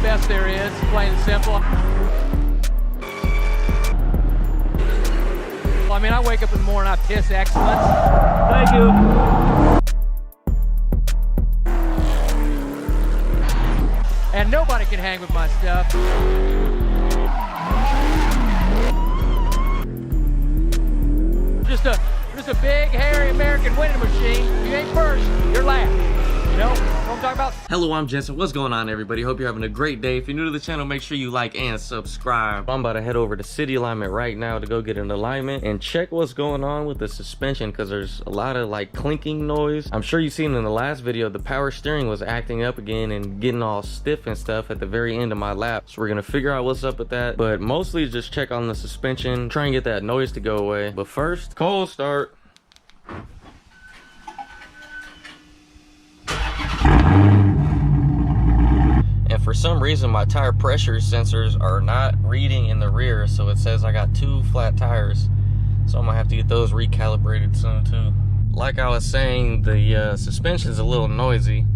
best there is, plain and simple. Well, I mean, I wake up in the morning, I piss excellence. Thank you. And nobody can hang with my stuff. Just a big, hairy American winning machine. If you ain't first, you're last. You know what I'm talking about? Hello, I'm Jensen. What's going on, everybody? Hope you're having a great day. If you're new to the channel, make sure you like and subscribe. I'm about to head over to City Alignment right now to go get an alignment and check what's going on with the suspension, because there's a lot of like clinking noise. I'm sure you've seen in the last video, the power steering was acting up again and getting all stiff and stuff at the very end of my lap. So we're gonna figure out what's up with that, but mostly just check on the suspension, try and get that noise to go away. But first, cold start. And for some reason, my tire pressure sensors are not reading in the rear, so it says I got 2 flat tires. So I'm gonna have to get those recalibrated soon too. Like I was saying, the suspension's a little noisy.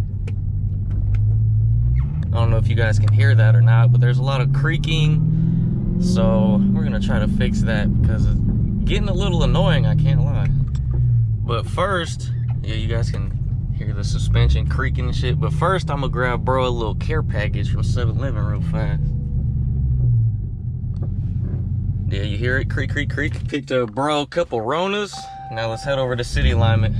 I don't know if you guys can hear that or not, but there's a lot of creaking. So we're gonna try to fix that because it's getting a little annoying, I can't lie. But first, yeah, you guys can hear the suspension creaking and shit. But first, I'm gonna grab bro a little care package from 7-Eleven real fast. Yeah, you hear it? Creak, creak, creak. Picked up bro a couple Ronas. Now let's head over to City Alignment.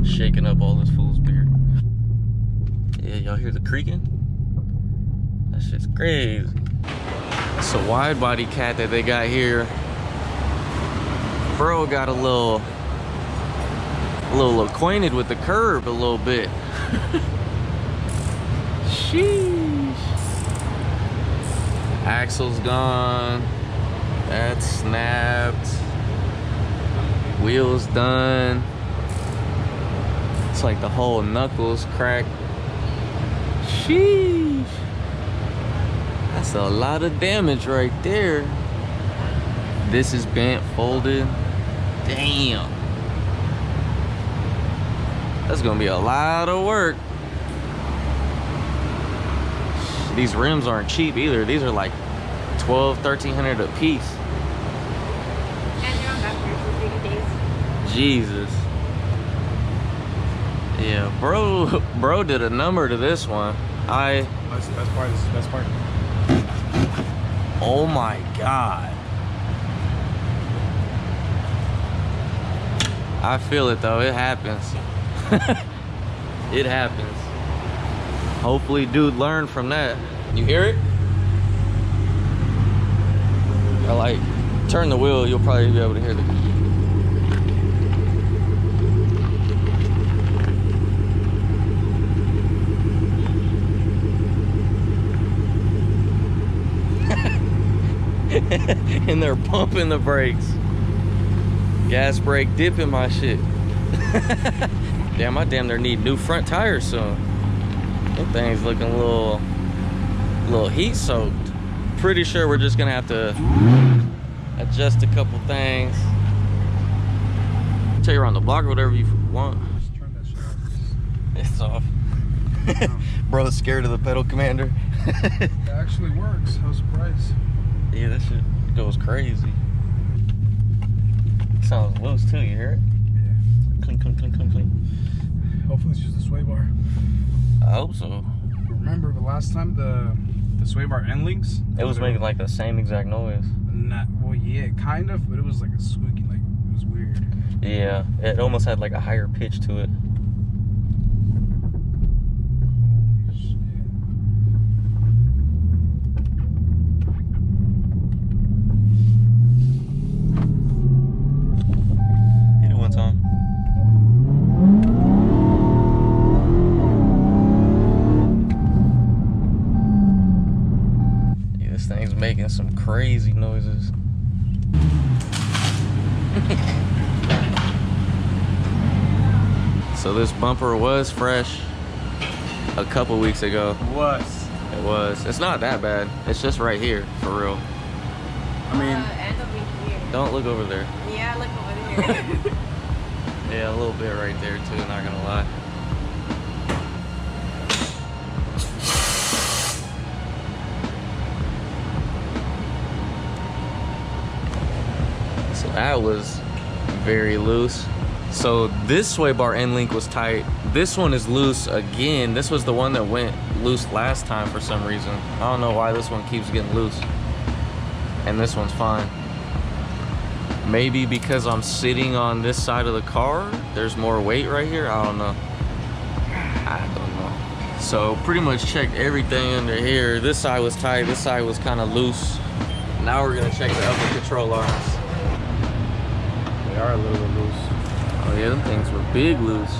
Shaking up all this fool's beer. Yeah, y'all hear the creaking? That shit's crazy. It's a wide body cat that they got here. Bro got a little acquainted with the curb a little bit. Sheesh. Axle's gone. That's snapped. Wheels done. It's like the whole knuckles cracked. Sheesh. That's a lot of damage right there. This is bent, folded. Damn. That's gonna be a lot of work. These rims aren't cheap either. These are like $1,200–1,300 a piece. And you're on backwards for 30 days. Jesus. Yeah, bro did a number to this one. That's the best part. This is the best part. Oh my God. I feel it though, it happens. It happens. Hopefully dude learned from that. You hear it? I like, turn the wheel, you'll probably be able to hear the and they're pumping the brakes. Gas brake dipping my shit. Damn, I damn near need new front tires soon. That thing's looking a little heat soaked. Pretty sure we're just gonna have to adjust a couple things. Tell you around the block or whatever you want. Just turn that shit off. It's off. Bro's scared of the pedal commander. It actually works. I was surprised. Yeah, that shit goes crazy. Sounds loose too, you hear it? Yeah. Clink, clink, clink, clink, clink. Hopefully it's just the sway bar. I hope so. Remember the last time the sway bar end links? It was making like the same exact noise. Well, yeah, kind of, but it was like a squeaky, like it was weird. Yeah, it almost had like a higher pitch to it. Holy shit. Hit it one time. Yeah, this thing's making some crazy noises. So this bumper was fresh a couple weeks ago. It was. It was. It's not that bad. It's just right here, for real. I mean, And over here. Don't look over there. Yeah, look over here. Yeah, a little bit right there too, not gonna lie. So that was very loose. So this sway bar end link was tight. This one is loose again. This was the one that went loose last time for some reason. I don't know why this one keeps getting loose. And this one's fine. Maybe because I'm sitting on this side of the car, there's more weight right here. I don't know. I don't know. So pretty much checked everything under here. This side was tight, this side was kind of loose. Now we're gonna check the upper control arms. They are a little bit loose. Oh yeah, them things were big loose.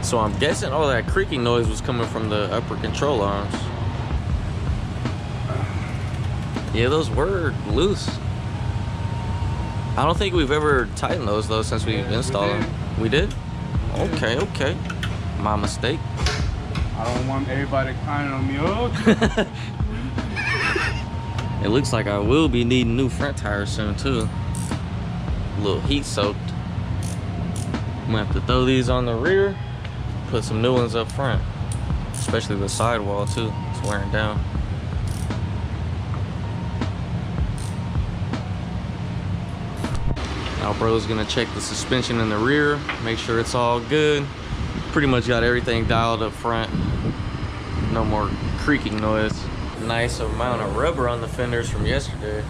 So I'm guessing all that creaking noise was coming from the upper control arms. Yeah, those were loose. I don't think we've ever tightened those though since we've installed them. We did? Okay, okay. My mistake. I don't want everybody crying on me. Oh. It looks like I will be needing new front tires soon too. A little heat soaked. I'm gonna have to throw these on the rear, put some new ones up front. Especially the sidewall too, it's wearing down. Now bro's gonna check the suspension in the rear, make sure it's all good. Pretty much got everything dialed up front. No more creaking noise. Nice amount of rubber on the fenders from yesterday.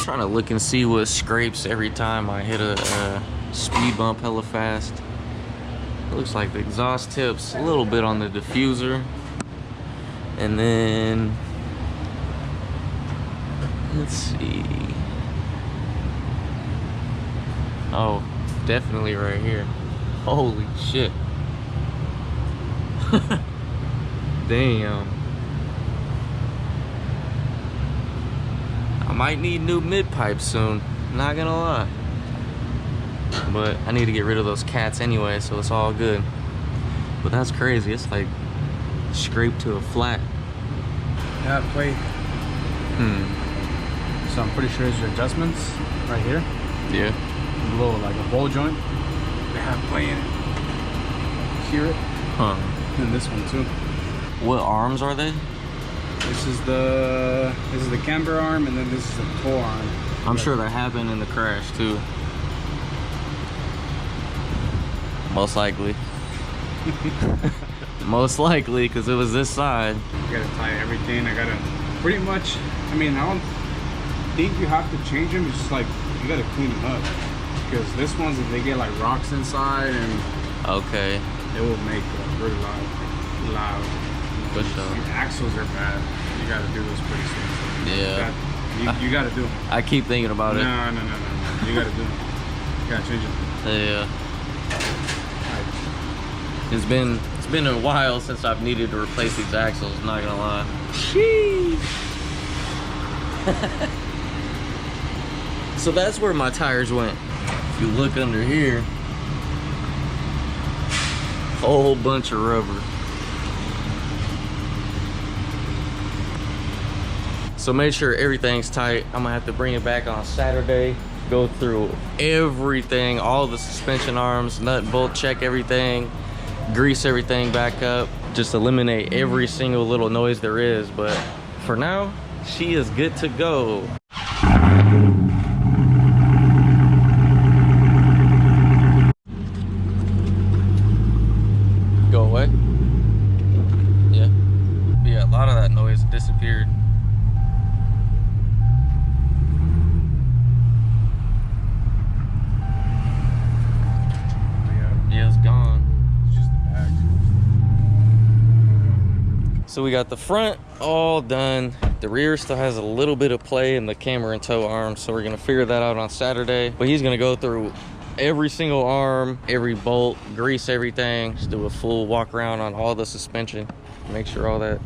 Trying to look and see what scrapes every time I hit a speed bump hella fast. It looks like the exhaust tips, a little bit on the diffuser. And then, let's see. Oh, definitely right here. Holy shit. Damn. I might need new mid pipes soon, not gonna lie. But I need to get rid of those cats anyway, so it's all good. But that's crazy, it's like scraped to a flat. Yeah, plate. So I'm pretty sure it's your adjustments right here. Yeah. Below like a bowl joint. They have play in it. Hear it? Huh. And this one too. What arms are they? This is the camber arm, and then this is the toe arm. I'm sure that happened in the crash too. Most likely. Most likely, because it was this side. You gotta tie everything. I gotta pretty much, I mean, I don't think you have to change them. It's just like, you gotta clean them up. Because this one's, if they get like rocks inside, and Okay. it will make really loud. For sure. The axles are bad. You gotta do those pretty soon. Yeah. You gotta do them. I keep thinking about it. No. You gotta do them. You gotta change them. Yeah. It's been a while since I've needed to replace these axles, not gonna lie. Sheesh. So that's where my tires went. If you look under here, whole bunch of rubber. So make sure everything's tight. I'm gonna have to bring it back on Saturday, go through everything, all the suspension arms, nut and bolt, check everything, grease everything back up, just eliminate every single little noise there is. But for now, she is good to go. Go away? Yeah. Yeah, a lot of that noise disappeared. Yeah, it's gone. It's just the back. So we got the front all done. The rear still has a little bit of play in the camber and toe arms, so we're gonna figure that out on Saturday. But he's gonna go through every single arm, every bolt, grease everything, just do a full walk around on all the suspension, make sure all that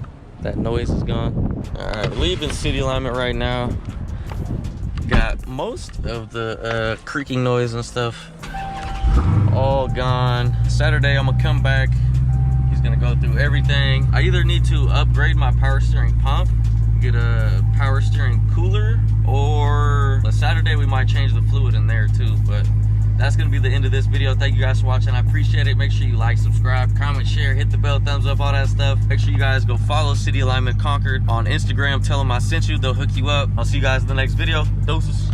noise is gone. All right, leaving city alignment right now. Got most of the creaking noise and stuff all gone. Saturday I'm gonna come back. He's gonna go through everything. I either need to upgrade my power steering pump get a power steering cooler, or a Saturday we might change the fluid in there too. But that's gonna be the end of this video. Thank you guys for watching. I appreciate it. Make sure you like, subscribe, comment, share, hit the bell, thumbs up, all that stuff. Make sure you guys go follow City Alignment Concord on Instagram. Tell them I sent you. They'll hook you up. I'll see you guys in the next video. Doses.